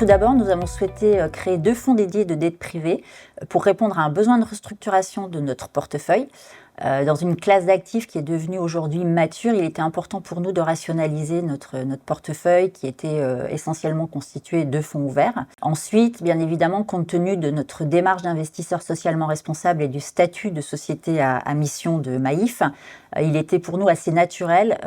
tout d'abord, nous avons souhaité créer 2 fonds dédiés de dette privée pour répondre à un besoin de restructuration de notre portefeuille. Dans une classe d'actifs qui est devenue aujourd'hui mature, il était important pour nous de rationaliser notre portefeuille qui était essentiellement constitué de fonds ouverts. Ensuite, bien évidemment, compte tenu de notre démarche d'investisseur socialement responsable et du statut de société à mission de Maïf, il était pour nous assez naturel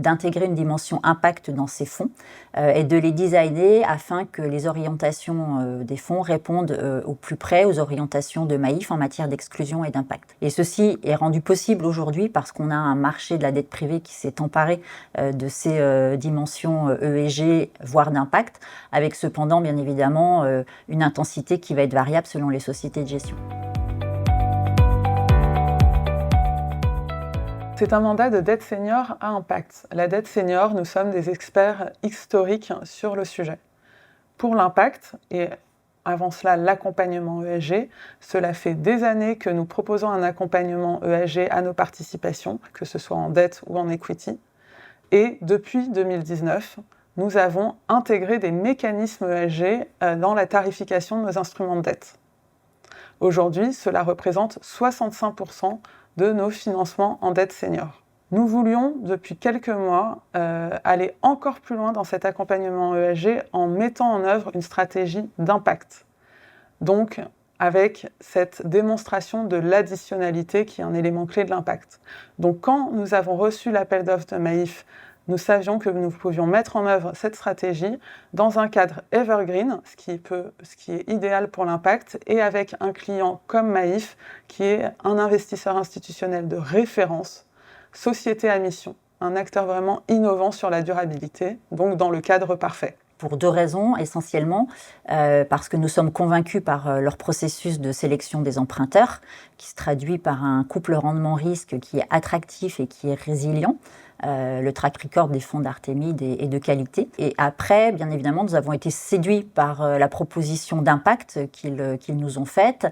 d'intégrer une dimension impact dans ces fonds et de les designer afin que les orientations des fonds répondent au plus près aux orientations de Maïf en matière d'exclusion et d'impact. Et ceci est rendu possible aujourd'hui parce qu'on a un marché de la dette privée qui s'est emparé de ces dimensions ESG, voire d'impact, avec cependant bien évidemment une intensité qui va être variable selon les sociétés de gestion. C'est un mandat de dette senior à impact. La dette senior, nous sommes des experts historiques sur le sujet. Pour l'impact, et avant cela l'accompagnement ESG, cela fait des années que nous proposons un accompagnement ESG à nos participations, que ce soit en dette ou en equity. Et depuis 2019, nous avons intégré des mécanismes ESG dans la tarification de nos instruments de dette. Aujourd'hui, cela représente 65% de nos financements en dette senior. Nous voulions, depuis quelques mois, aller encore plus loin dans cet accompagnement ESG en mettant en œuvre une stratégie d'impact. Donc, avec cette démonstration de l'additionnalité qui est un élément clé de l'impact. Donc, quand nous avons reçu l'appel d'offres de Maïf, nous savions que nous pouvions mettre en œuvre cette stratégie dans un cadre evergreen, ce qui est idéal pour l'impact, et avec un client comme Maïf, qui est un investisseur institutionnel de référence, société à mission, un acteur vraiment innovant sur la durabilité, donc dans le cadre parfait. Pour 2 raisons, essentiellement, parce que nous sommes convaincus par leur processus de sélection des emprunteurs, qui se traduit par un couple rendement-risque qui est attractif et qui est résilient, le track record des fonds d'Artémide est de qualité. Et après, bien évidemment, nous avons été séduits par la proposition d'impact qu'ils nous ont faite,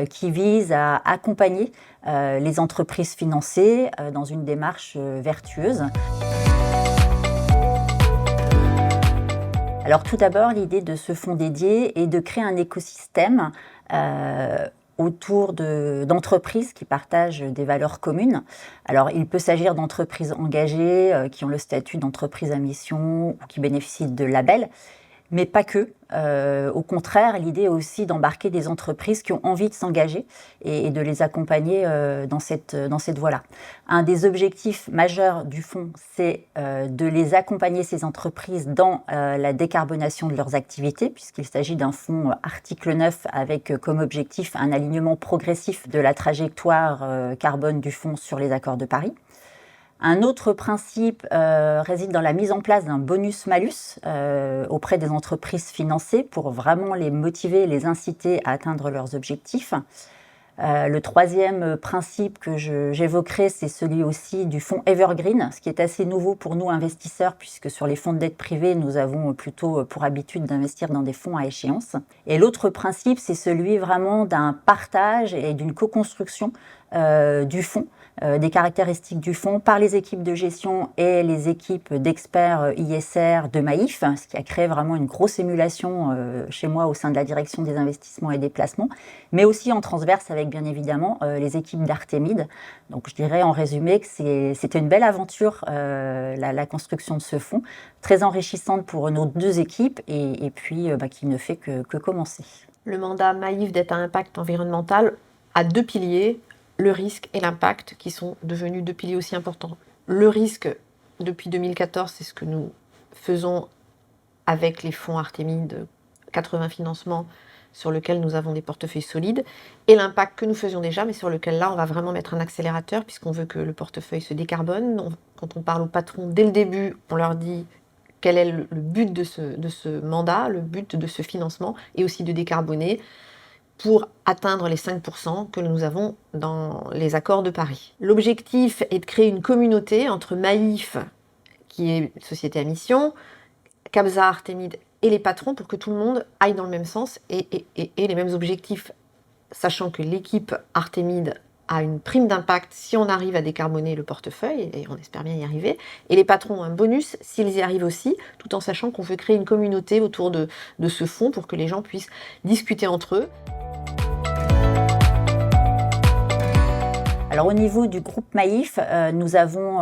qui vise à accompagner les entreprises financées dans une démarche vertueuse. Alors tout d'abord, l'idée de ce fonds dédié est de créer un écosystème autour d'entreprises qui partagent des valeurs communes. Alors il peut s'agir d'entreprises engagées qui ont le statut d'entreprise à mission ou qui bénéficient de labels, mais pas que. Au contraire, l'idée est aussi d'embarquer des entreprises qui ont envie de s'engager et de les accompagner dans cette voie-là. Un des objectifs majeurs du fonds, c'est de les accompagner, ces entreprises, dans la décarbonation de leurs activités, puisqu'il s'agit d'un fonds article 9 avec comme objectif un alignement progressif de la trajectoire carbone du fonds sur les accords de Paris. Un autre principe réside dans la mise en place d'un bonus-malus auprès des entreprises financées pour vraiment les motiver, les inciter à atteindre leurs objectifs. Le troisième principe que j'évoquerai, c'est celui aussi du fonds Evergreen, ce qui est assez nouveau pour nous investisseurs, puisque sur les fonds de dette privée, nous avons plutôt pour habitude d'investir dans des fonds à échéance. Et l'autre principe, c'est celui vraiment d'un partage et d'une co-construction du fonds, des caractéristiques du fonds par les équipes de gestion et les équipes d'experts ISR de Maïf, ce qui a créé vraiment une grosse émulation chez moi au sein de la direction des investissements et des placements, mais aussi en transverse avec bien évidemment les équipes d'Artémide. Donc je dirais en résumé que c'était une belle aventure, la construction de ce fonds, très enrichissante pour nos 2 équipes et puis qui ne fait que commencer. Le mandat Maïf dette à impact environnemental a 2 piliers, le risque et l'impact, qui sont devenus 2 piliers aussi importants. Le risque, depuis 2014, c'est ce que nous faisons avec les fonds Artémide, 80 financements sur lesquels nous avons des portefeuilles solides, et l'impact que nous faisions déjà, mais sur lequel là, on va vraiment mettre un accélérateur, puisqu'on veut que le portefeuille se décarbone. Quand on parle aux patrons, dès le début, on leur dit quel est le but de ce mandat, le but de ce financement, et aussi de décarboner, pour atteindre les 5% que nous avons dans les accords de Paris. L'objectif est de créer une communauté entre Maïf, qui est une société à mission, Cabsa, Artémide et les patrons, pour que tout le monde aille dans le même sens et les mêmes objectifs, sachant que l'équipe Artémide a une prime d'impact si on arrive à décarboner le portefeuille, et on espère bien y arriver, et les patrons ont un bonus s'ils y arrivent aussi, tout en sachant qu'on veut créer une communauté autour de ce fonds pour que les gens puissent discuter entre eux. Alors au niveau du groupe Maïf, nous avons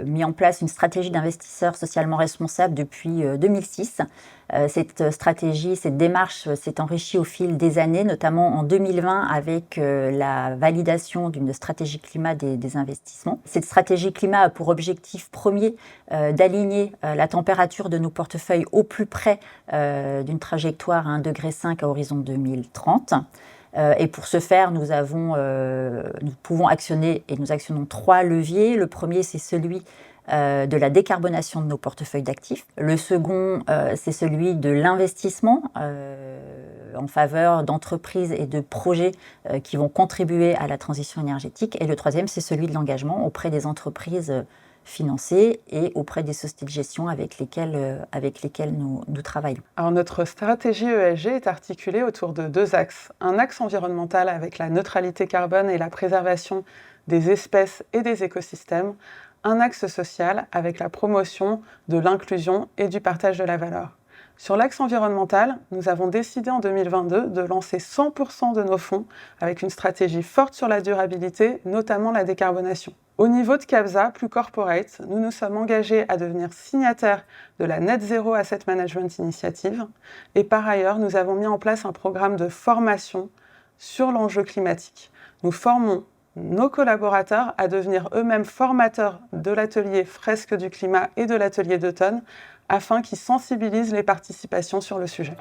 mis en place une stratégie d'investisseurs socialement responsables depuis 2006. Cette stratégie, cette démarche s'est enrichie au fil des années, notamment en 2020 avec la validation d'une stratégie climat des investissements. Cette stratégie climat a pour objectif premier d'aligner la température de nos portefeuilles au plus près d'une trajectoire à 1,5 degré à horizon 2030. Et pour ce faire, nous pouvons actionner, et nous actionnons 3 leviers. Le premier, c'est celui de la décarbonation de nos portefeuilles d'actifs. Le second, c'est celui de l'investissement en faveur d'entreprises et de projets qui vont contribuer à la transition énergétique. Et le troisième, c'est celui de l'engagement auprès des entreprises financées et auprès des sociétés de gestion avec lesquelles nous travaillons. Alors notre stratégie ESG est articulée autour de 2 axes. Un axe environnemental avec la neutralité carbone et la préservation des espèces et des écosystèmes. Un axe social avec la promotion de l'inclusion et du partage de la valeur. Sur l'axe environnemental, nous avons décidé en 2022 de lancer 100% de nos fonds avec une stratégie forte sur la durabilité, notamment la décarbonation. Au niveau de CAPSA, plus corporate, nous nous sommes engagés à devenir signataires de la Net Zero Asset Management Initiative et par ailleurs, nous avons mis en place un programme de formation sur l'enjeu climatique. Nous formons nos collaborateurs à devenir eux-mêmes formateurs de l'atelier Fresques du climat et de l'atelier d'automne afin qu'ils sensibilisent les participations sur le sujet.